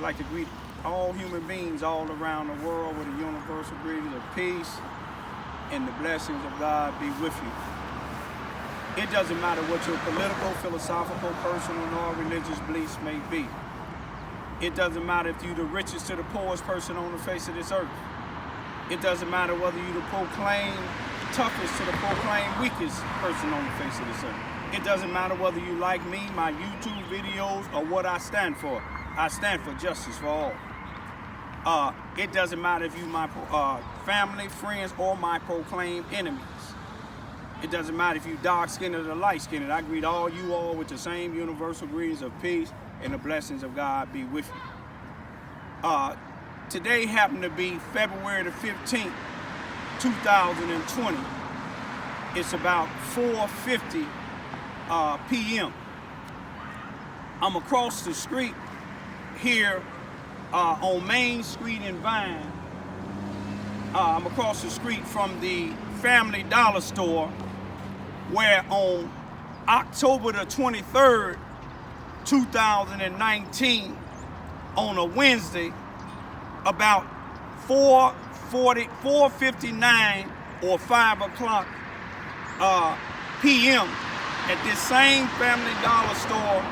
like to greet all human beings all around the world with a universal greeting of peace and the blessings of God be with you. It doesn't matter what your political, philosophical, personal, nor religious beliefs may be. It doesn't matter if you're the richest to the poorest person on the face of this earth. It doesn't matter whether you're the proclaimed toughest to the proclaimed weakest person on the face of this earth. It doesn't matter whether you like me, my YouTube videos, or what I stand for. I stand for justice for all. It doesn't matter if you my family, friends, or my proclaimed enemies. It doesn't matter if you dark-skinned or light-skinned. I greet all you all with the same universal greetings of peace and the blessings of God be with you. Today happened to be February the 15th, 2020. It's about 4:50 p.m. I'm across the street here on Main Street in Vine. I'm across the street from the Family Dollar store, where on October the 23rd, 2019, on a Wednesday, about 4:59 or 5 o'clock p.m. at this same Family Dollar store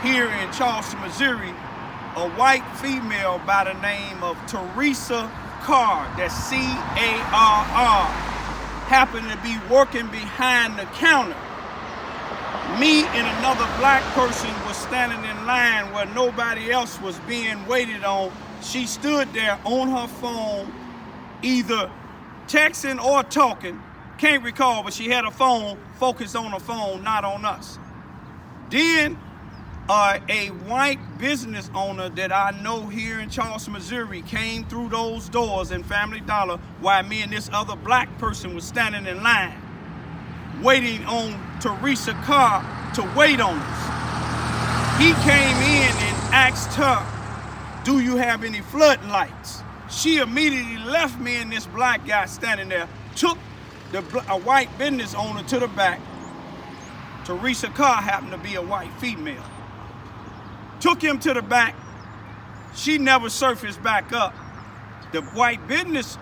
here in Charleston, Missouri, a white female by the name of Teresa Car, that's C-A-R-R, happened to be working behind the counter. Me and another black person was standing in line where nobody else was being waited on. She stood there on her phone, either texting or talking, can't recall, but she had a phone focused on her phone, not on us. Then a white business owner that I know here in Charleston, Missouri, came through those doors in Family Dollar while me and this other black person was standing in line, waiting on Teresa Car to wait on us. He came in and asked her, "Do you have any floodlights?" She immediately left me and this black guy standing there, took a white business owner to the back. Teresa Car happened to be a white female. Took him to the back. She never surfaced back up. The white business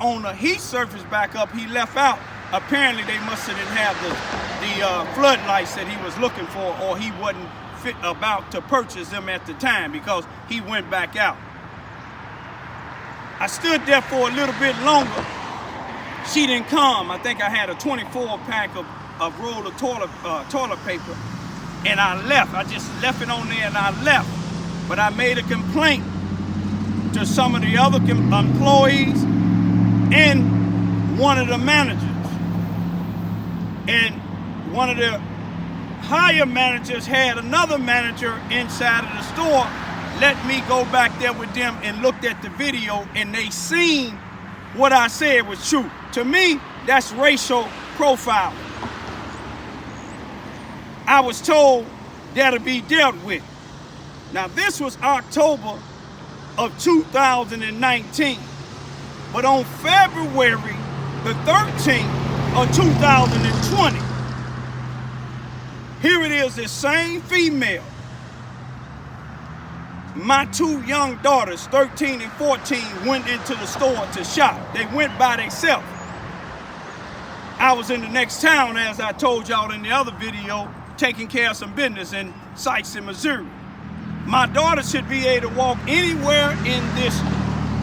owner, he surfaced back up. He left out. Apparently they must have didn't have the floodlights that he was looking for, or he wasn't about to purchase them at the time, because he went back out. I stood there for a little bit longer. She didn't come. I think I had a 24-pack of roll of toilet paper, and I left. I just left it on there and I left. But I made a complaint to some of the other employees and one of the managers. And one of the higher managers had another manager inside of the store let me go back there with them and looked at the video, and they seen what I said was true. To me, that's racial profiling. I was told that'll be dealt with. Now, this was October of 2019, but on February the 13th of 2020, here it is, this same female. My two young daughters, 13 and 14, went into the store to shop. They went by themselves. I was in the next town, as I told y'all in the other video, taking care of some business in sites in Missouri. My daughter should be able to walk anywhere in this,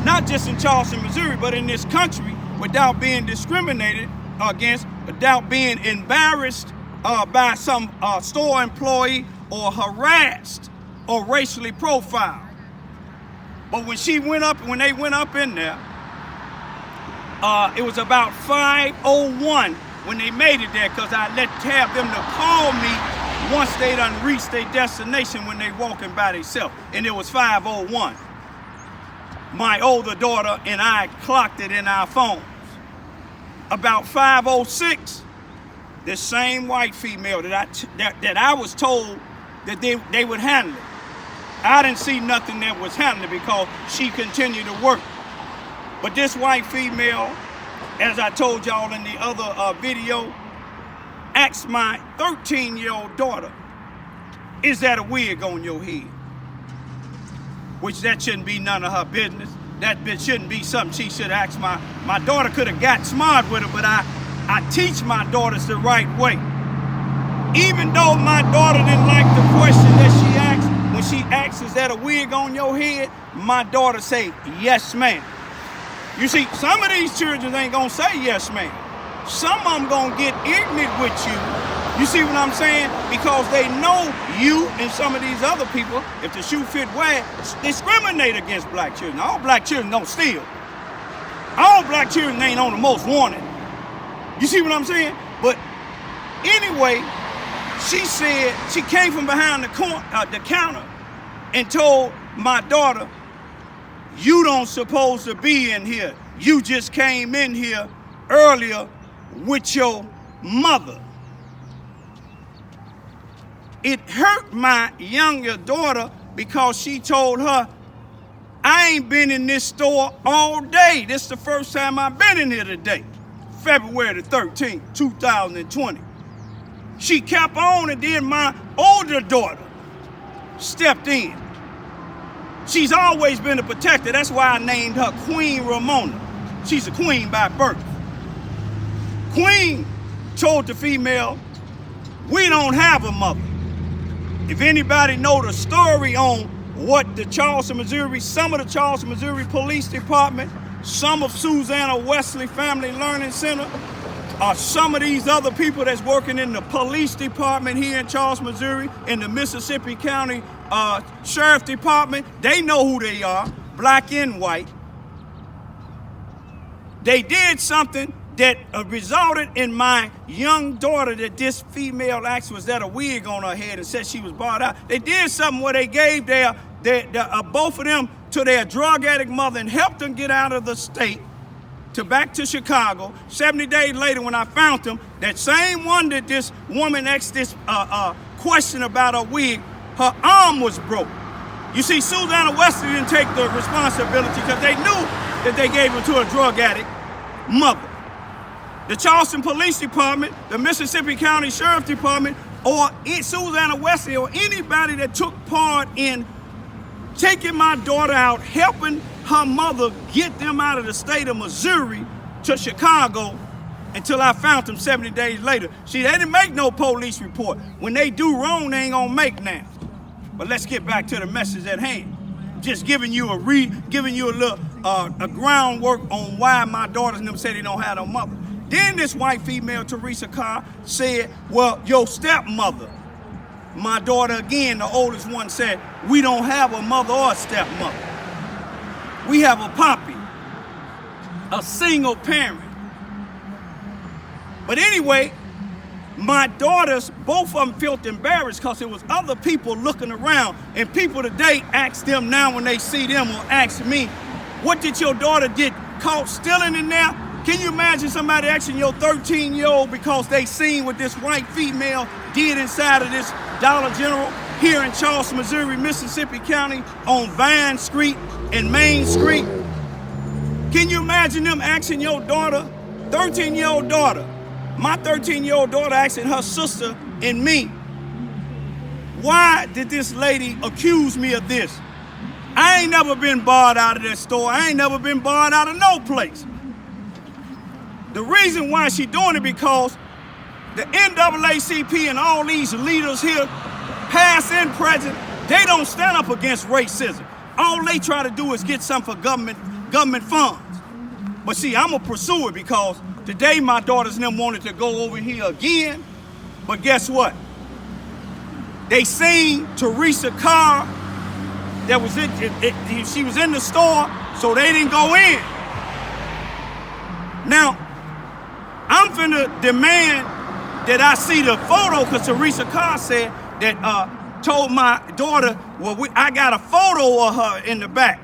not just in Charleston, Missouri, but in this country, without being discriminated against, without being embarrassed by some store employee, or harassed or racially profiled. But when they went up in there, it was about 5:01 when they made it there, because I have them to call me once they done reached their destination when they walking by themselves. And it was 5:01. My older daughter and I clocked it in our phones. About 5:06, the same white female that I was told that they would handle it. I didn't see nothing that was happening because she continued to work. But this white female, as I told y'all in the other video, asked my 13-year-old daughter, "Is that a wig on your head?" which that shouldn't be none of her business. That shouldn't be something she should ask. My daughter could have got smart with her, but I teach my daughters the right way. Even though my daughter didn't like the question that she asked, when she asks, is that a wig on your head? My daughter say, yes, ma'am. You see, some of these children ain't gonna say yes, ma'am. Some of them gonna get ignorant with you. You see what I'm saying? Because they know you and some of these other people, if the shoe fit well, discriminate against black children. All black children don't steal. All black children ain't on the most wanted. You see what I'm saying? But anyway, she said she came from behind the counter and told my daughter, you don't supposed to be in here. You just came in here earlier with your mother. It hurt my younger daughter because she told her, I ain't been in this store all day. This is the first time I've been in here today. February the 13th, 2020. She kept on, and then my older daughter stepped in. She's always been a protector. That's why I named her Queen Ramona. She's a queen by birth. Queen told the female, we don't have a mother. If anybody know the story on what the Charleston, Missouri, some of the Charleston, Missouri Police Department, some of Susanna Wesley Family Learning Center, or some of these other people that's working in the police department here in Charleston, Missouri, in the Mississippi County Sheriff Department, they know who they are, black and white. They did something that resulted in my young daughter, that this female asked, was that a wig on her head, and said she was bought out. They did something where they gave both of them to their drug addict mother and helped them get out of the state to back to Chicago. 70 days later, when I found them, that same one that this woman asked this question about her wig, her arm was broke. You see, Susanna Wesley didn't take the responsibility because they knew that they gave her to a drug addict mother. The Charleston Police Department, the Mississippi County Sheriff Department, or Susanna Wesley, or anybody that took part in taking my daughter out, helping her mother get them out of the state of Missouri to Chicago, until I found them 70 days later. See, they didn't make no police report. When they do wrong, they ain't gonna make now. But let's get back to the message at hand. Just giving you a little a groundwork on why my daughters and them say they don't have no mother. Then this white female, Teresa Car, said, well, your stepmother. My daughter, again, the oldest one, said, we don't have a mother or a stepmother. We have a poppy, a single parent. But anyway, my daughters, both of them felt embarrassed because there was other people looking around, and people today ask them now when they see them, or ask me, what did your daughter get caught stealing in there? Can you imagine somebody asking your 13-year-old because they seen what this white female did inside of this Dollar General here in Charleston, Missouri, Mississippi County, on Vine Street and Main Street? Can you imagine them asking your daughter, 13-year-old daughter, my 13-year-old daughter asking her sister and me, why did this lady accuse me of this? I ain't never been barred out of that store. I ain't never been barred out of no place. The reason why she doing it because the NAACP and all these leaders here, past and present, they don't stand up against racism. All they try to do is get something for government funds. But see, I'm gonna pursue it because today my daughters and them wanted to go over here again, but guess what? They seen Teresa Car that was she was in the store, so they didn't go in. Now, I'm finna demand that I see the photo, because Teresa Car said that, told my daughter, well, I got a photo of her in the back.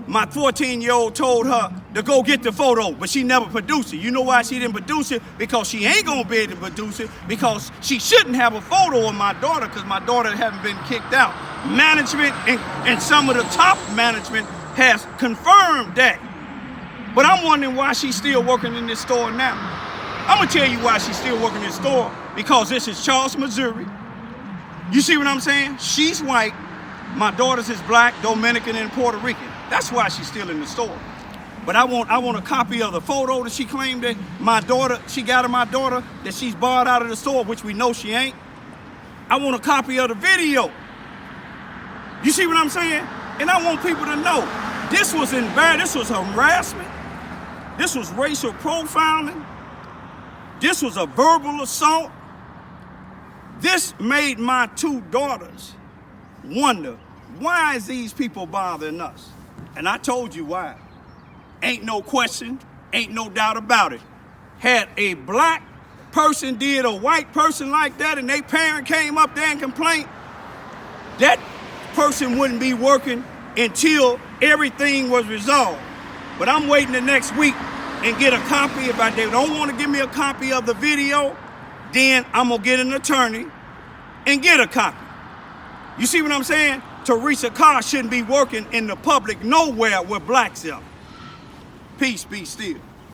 My 14-year-old told her to go get the photo, but she never produced it. You know why she didn't produce it? Because she ain't gonna be able to produce it, because she shouldn't have a photo of my daughter, because my daughter haven't been kicked out. Management and some of the top management has confirmed that. But I'm wondering why she's still working in this store now. I'm gonna tell you why she's still working in this store, because this is Charleston, Missouri. You see what I'm saying? She's white, My daughters is black, Dominican, and Puerto Rican. That's why she's still in the store. But I want a copy of the photo that she claimed that she got of my daughter that she's barred out of the store, which we know she ain't. I want a copy of the video. You see what I'm saying? And I want people to know this was this was harassment. This was racial profiling. This was a verbal assault. This made my two daughters wonder, why is these people bothering us? And I told you why. Ain't no question, ain't no doubt about it. Had a black person did a white person like that and their parent came up there and complained, that person wouldn't be working until everything was resolved. But I'm waiting the next week and get a copy. If they don't want to give me a copy of the video, then I'm going to get an attorney and get a copy. You see what I'm saying? Teresa Car shouldn't be working in the public nowhere with blacks are. Peace be still.